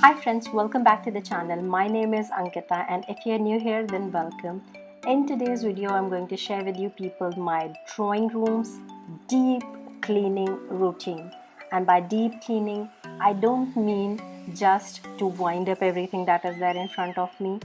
Hi friends, welcome back to the channel. My name is Ankita and if you're new here then welcome. In today's video I'm going to share with you people my drawing room's deep cleaning routine. And by deep cleaning I don't mean just to wind up everything that is there in front of me.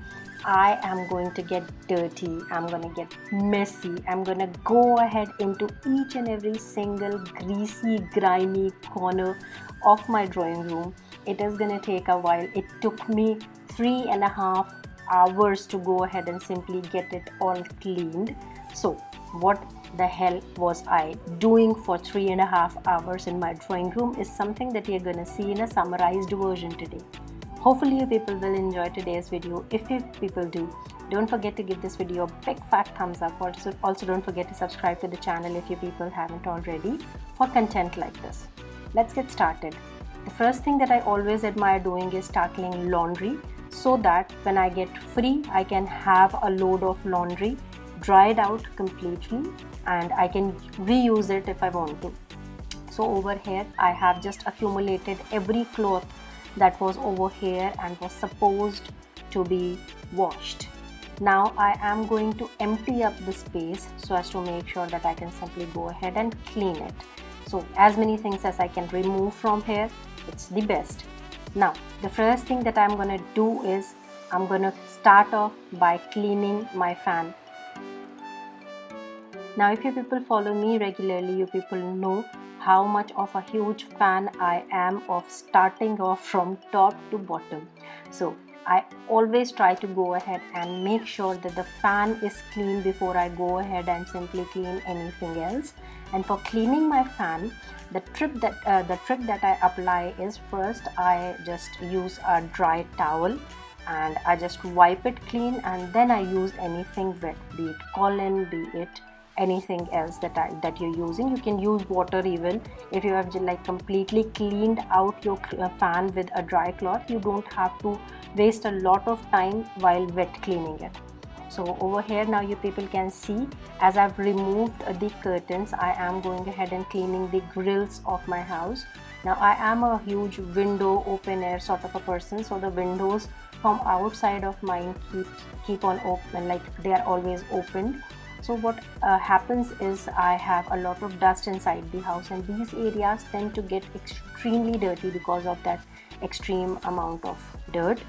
I am going to get dirty, I'm going to get messy, I'm going to go ahead into each and every single greasy, grimy corner of my drawing room. It is going to take a while. It took me 3.5 hours to go ahead and simply get it all cleaned. So what the hell was I doing for 3.5 hours in my drawing room is something that you're going to see in a summarized version today. Hopefully you people will enjoy today's video. If you people do, don't forget to give this video a big fat thumbs up. Also don't forget to subscribe to the channel if you people haven't already for content like this. Let's get started. The first thing that I always admire doing is tackling laundry so that when I get free, I can have a load of laundry, dry it out completely, and I can reuse it if I want to. So over here, I have just accumulated every cloth that was over here and was supposed to be washed. Now I am going to empty up the space so as to make sure that I can simply go ahead and clean it. So as many things as I can remove from here, it's the best. Now the first thing that I'm going to do is I'm going to start off by cleaning my fan. Now if you people follow me regularly, you people know how much of a huge fan I am of starting off from top to bottom. So I always try to go ahead and make sure that the fan is clean before I go ahead and simply clean anything else. And for cleaning my fan, the trick that I apply is first I just use a dry towel and I just wipe it clean, and then I use anything wet, be it cotton, be it anything else that you're using. You can use water even if you have like completely cleaned out your fan with a dry cloth. You don't have to waste a lot of time while wet cleaning it. So over here now you people can see as I've removed the curtains, I am going ahead and cleaning the grills of my house. Now I am a huge window open air sort of a person, so the windows from outside of mine keep on open, like they are always opened. So what happens is I have a lot of dust inside the house, and these areas tend to get extremely dirty because of that extreme amount of dirt.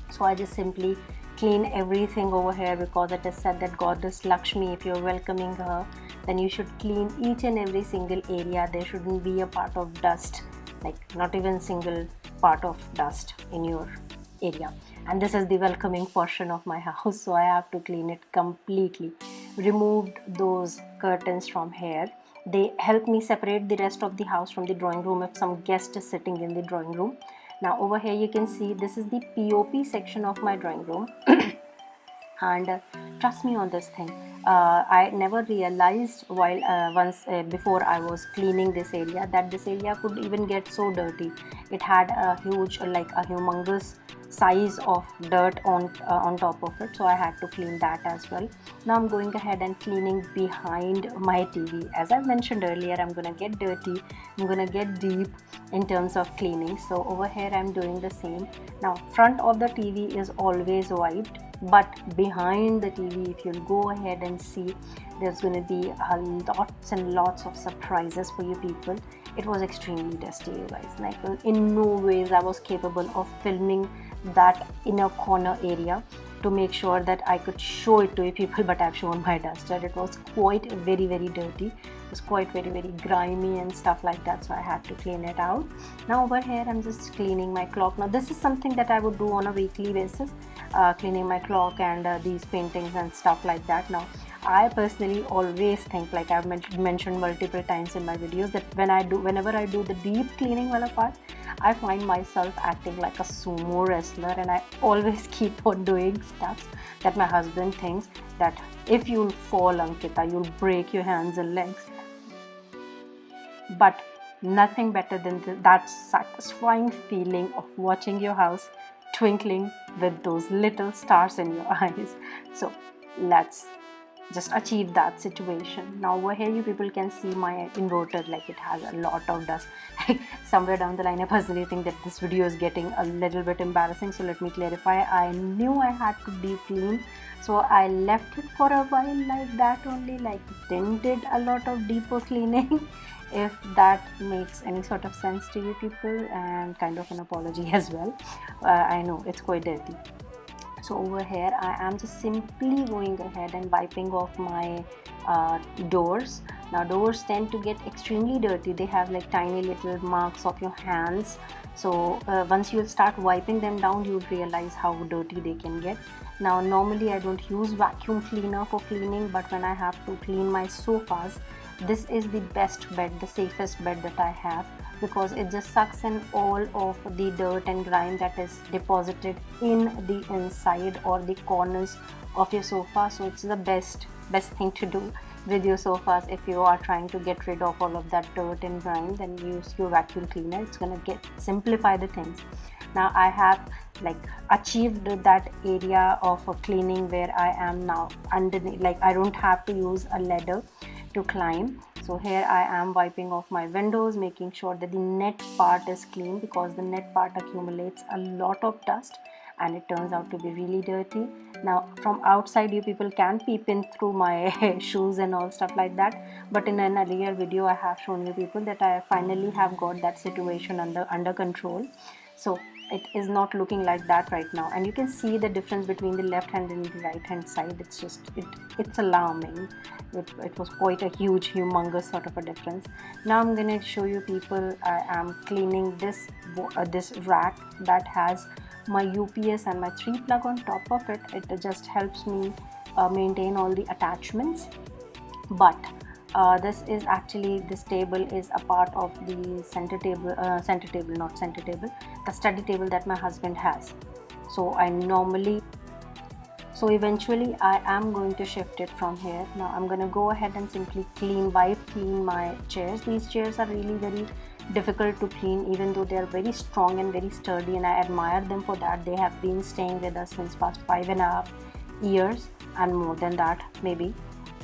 So I just simply clean everything over here, because it is said that Goddess Lakshmi, if you're welcoming her, then you should clean each and every single area. There shouldn't be a part of dust, like not even single part of dust in your area. And this is the welcoming portion of my house, so I have to clean it completely. Removed those curtains from here. They help me separate the rest of the house from the drawing room if some guest is sitting in the drawing room. Now over here you can see this is the POP section of my drawing room. And trust me on this thing, I never realized before I was cleaning this area that this area could even get so dirty. It had a huge, like a humongous size of dirt on top of it, so I had to clean that as well. Now I'm going ahead and cleaning behind my TV. As I mentioned earlier, I'm gonna get dirty, I'm gonna get deep in terms of cleaning. So over here I'm doing the same. Now front of the TV is always wiped, but behind the TV, if you'll go ahead and see, there's going to be lots and lots of surprises for you people. It was extremely dusty, you guys. Like in no ways I was capable of filming that inner corner area to make sure that I could show it to you people, but I've shown my duster. It was quite very dirty. It was quite very grimy and stuff like that, so I had to clean it out. Now over here I'm just cleaning my clock. Now this is something that I would do on a weekly basis, cleaning my clock and these paintings and stuff like that. Now I personally always think, like I've mentioned multiple times in my videos, that whenever I do the deep cleaning wala part, I find myself acting like a sumo wrestler, and I always keep on doing stuff that my husband thinks that if you'll fall, Ankita, you'll break your hands and legs. But nothing better than that satisfying feeling of watching your house twinkling with those little stars in your eyes. So let's just achieve that situation. Now over here you people can see my inverter, like it has a lot of dust. Somewhere down the line I personally think that this video is getting a little bit embarrassing, so let me clarify. I knew I had to deep clean, so I left it for a while like that only, like didn't did a lot of deeper cleaning. If that makes any sort of sense to you people, and kind of an apology as well. I know it's quite dirty. So over here I am just simply going ahead and wiping off my doors. Now doors tend to get extremely dirty, they have like tiny little marks of your hands. So once you start wiping them down, you'll realize how dirty they can get. Now normally I don't use vacuum cleaner for cleaning, but when I have to clean my sofas, this is the best bed, the safest bed that I have, because it just sucks in all of the dirt and grime that is deposited in the inside or the corners of your sofa. So it's the best thing to do with your sofas. If you are trying to get rid of all of that dirt and grime, then use your vacuum cleaner. It's gonna simplify the things. Now I have like achieved that area of cleaning where I am now underneath, like I don't have to use a ladder to climb. So here I am wiping off my windows, making sure that the net part is clean, because the net part accumulates a lot of dust and it turns out to be really dirty. Now from outside you people can peep in through my shoes and all stuff like that, but in an earlier video I have shown you people that I finally have got that situation under control. So it is not looking like that right now, and you can see the difference between the left hand and the right hand side. It's just it's alarming. It was quite a huge, humongous sort of a difference. Now I'm going to show you people, I am cleaning this rack that has my UPS and my 3 plug on top of it. It just helps me maintain all the attachments. But this table is a part of the the study table that my husband has. So eventually I am going to shift it from here. Now I'm going to go ahead and simply clean my chairs. These chairs are really very difficult to clean, even though they are very strong and very sturdy, and I admire them for that. They have been staying with us since past 5.5 years and more than that maybe.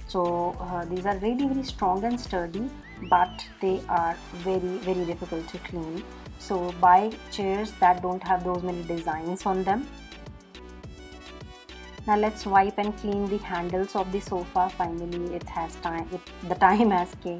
So these are really very strong and sturdy, but they are very, very difficult to clean. So buy chairs that don't have those many designs on them. Now let's wipe and clean the handles of the sofa. Finally it has time, the time has came,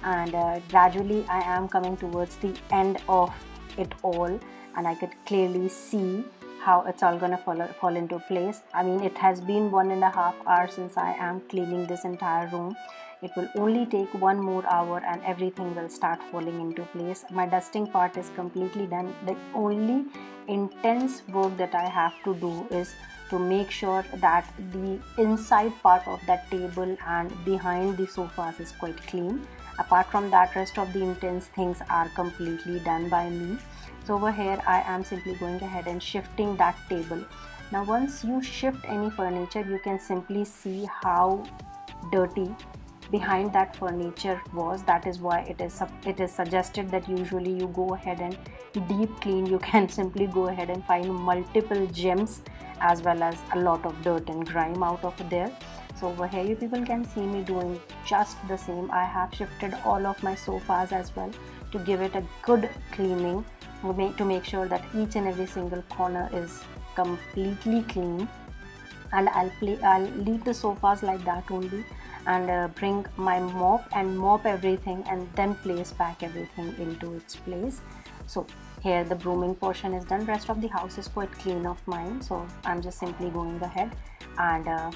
and gradually I am coming towards the end of it all, and I could clearly see how it's all gonna fall into place. I mean, it has been 1.5 hours since I am cleaning this entire room. It will only take 1 more hour and everything will start falling into place. My dusting part is completely done. The only intense work that I have to do is to make sure that the inside part of that table and behind the sofas is quite clean. Apart from that, rest of the intense things are completely done by me. So over here I am simply going ahead and shifting that table. Now once you shift any furniture, you can simply see how dirty behind that furniture was. That is why it is suggested that usually you go ahead and deep clean. You can simply go ahead and find multiple gems as well as a lot of dirt and grime out of there. So over here you people can see me doing just the same. I have shifted all of my sofas as well to give it a good cleaning, to make sure that each and every single corner is completely clean. And I'll leave the sofas like that only, and bring my mop and mop everything, and then place back everything into its place. So here the brooming portion is done. Rest of the house is quite clean of mine, so I'm just simply going ahead and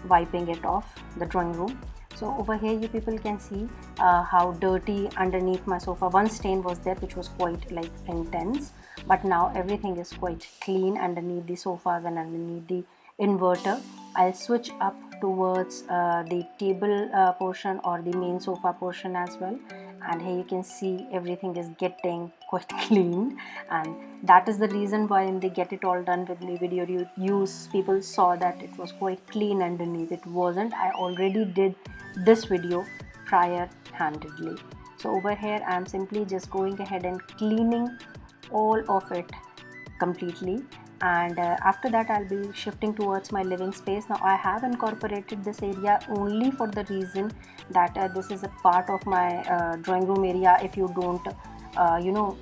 wiping it off the drawing room. So over here you people can see how dirty underneath my sofa. One stain was there which was quite like intense, but now everything is quite clean underneath the sofas and underneath the inverter. I'll switch up towards the table portion or the main sofa portion as well, and here you can see everything is getting quite clean, and that is the reason why in the Get It All Done With Me video people saw that it was quite clean underneath. It wasn't. I already did this video prior handedly. So over here I am simply just going ahead and cleaning all of it completely, and after that I'll be shifting towards my living space. Now I have incorporated this area only for the reason that this is a part of my drawing room area. If you don't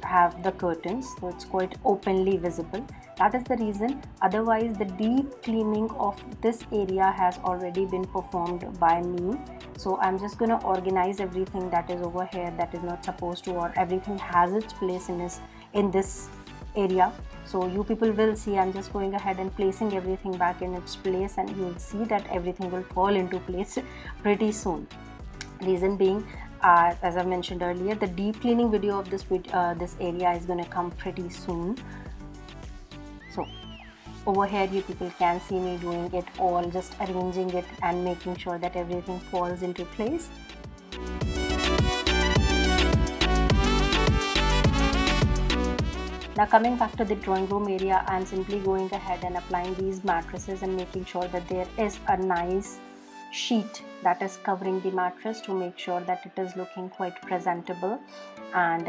have the curtains, so it's quite openly visible. That is the reason. Otherwise the deep cleaning of this area has already been performed by me. So I'm just gonna organize everything that is over here that is not supposed to, or everything has its place in this area. So you people will see I'm just going ahead and placing everything back in its place, and you'll see that everything will fall into place pretty soon. Reason being, as I mentioned earlier, the deep cleaning video of this area is going to come pretty soon. So over here you people can see me doing it all, just arranging it and making sure that everything falls into place. Now coming back to the drawing room area, I am simply going ahead and applying these mattresses and making sure that there is a nice sheet that is covering the mattress to make sure that it is looking quite presentable. And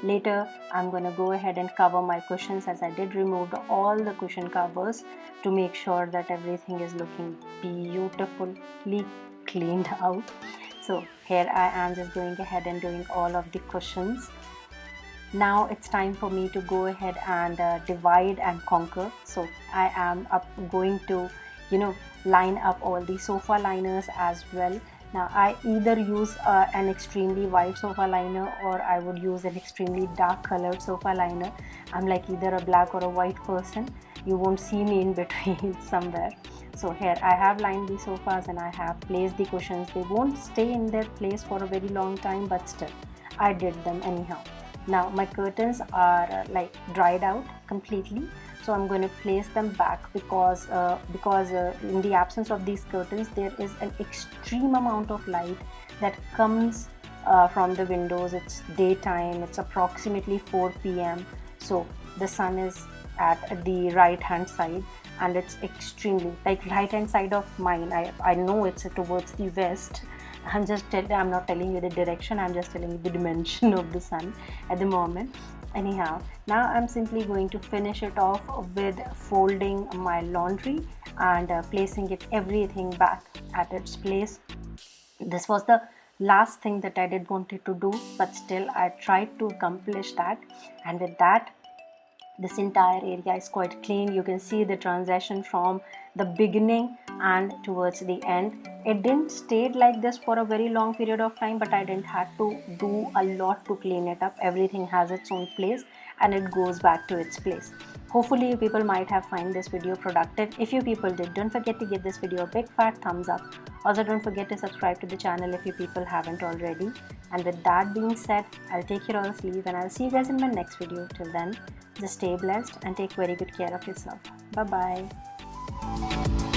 later I'm going to go ahead and cover my cushions, as I did remove all the cushion covers to make sure that everything is looking beautifully cleaned out. So here I am just going ahead and doing all of the cushions. Now it's time for me to go ahead and divide and conquer. So I am going to line up all the sofa liners as well. Now I either use an extremely white sofa liner, or I would use an extremely dark colored sofa liner. I'm like either a black or a white person. You won't see me in between somewhere. So here I have lined the sofas and I have placed the cushions. They won't stay in their place for a very long time, but still I did them anyhow. Now my curtains are like dried out completely, so I'm going to place them back because in the absence of these curtains there is an extreme amount of light that comes from the windows. It's daytime, it's approximately 4 p.m. so the sun is at the right hand side, and it's extremely like right hand side of mine. I know it's towards the west. I'm not telling you the direction, I'm just telling you the dimension of the sun at the moment. Anyhow, now I'm simply going to finish it off with folding my laundry and placing everything back at its place. This was the last thing that I did wanted to do, but still I tried to accomplish that, and with that this entire area is quite clean. You can see the transition from the beginning and towards the end. It didn't stay like this for a very long period of time, but I didn't have to do a lot to clean it up. Everything has its own place and it goes back to its place. Hopefully you people might have found this video productive. If you people did, don't forget to give this video a big fat thumbs up. Also don't forget to subscribe to the channel if you people haven't already. And with that being said, I'll take your all leave and I'll see you guys in my next video. Till then, just stay blessed and take very good care of yourself. Bye bye.